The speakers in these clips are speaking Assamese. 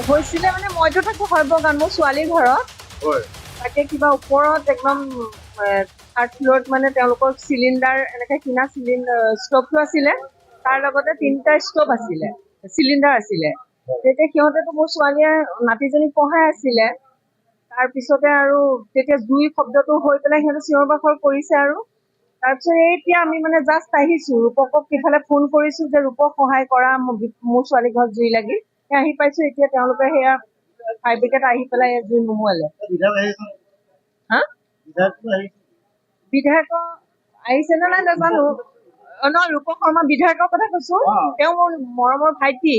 হৈছিলে মানে মইতো থাকো সৰ্বগান মোৰ ছোৱালীৰ ঘৰত তাকে কিবা ওপৰত একদম থাৰ্ড ফ্ল'ৰত মানে তেওঁলোকৰ চিলিণ্ডাৰ এনেকে কিনা ষ্টভটো আছিলে তাৰ লগতে 3টা ষ্টভ আছিলে চিলিণ্ডাৰ আছিলে তেতিয়া সিহঁতেতো মোৰ ছোৱালীয়ে নাতিজনীক পঢ়াই আছিলে তাৰপিছতে আৰু তেতিয়া জুই শব্দটো হৈ পেলাই সিহঁতে চিঞৰ বাখৰ কৰিছে আৰু তাৰপিছত এতিয়া আমি মানে জাষ্ট আহিছো ৰূপকক ইফালে ফোন কৰিছো যে ৰূপক সহায় কৰা মোৰ ছোৱালী ঘৰত জুই লাগি আহি পাইছো এতিয়া তেওঁলোকে সেয়া ফায়াৰ ব্ৰিগেড আহি পেলাই জুই নুমুৱালে বিধায়ক আহিছে নে নাই নাজানো নহয় ৰূপক শৰ্মা বিধায়কৰ কথা কৈছো তেওঁ মোৰ মৰমৰ ভাইটি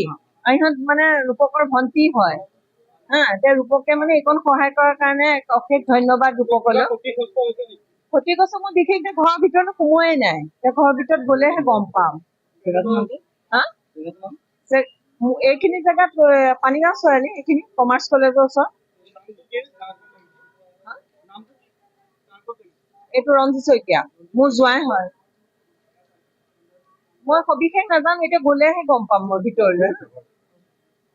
ইহঁত মানে ৰূপকৰ ভন্টি হয় এতিয়া ৰূপকে মানে এইকণ সহায় কৰাৰ কাৰণে অশেষ ধন্যবাদ ৰূপকলৈ ক্ষতিগ্ৰস্ত মই বিশেষকে ঘৰৰ ভিতৰত সোমোৱাই নাই ঘৰৰ ভিতৰত গলেহে গম পাম এইখিনি জেগাত পানীগাঁও ছোৱালী এইখিনি কমাৰ্চ কলেজৰ ওচৰত এইটো ৰঞ্জিত শইকীয়া মোৰ জোঁৱাই হয় মই সবিশেষ নাজানো এতিয়া গলেহে গম পাম মই ভিতৰলৈ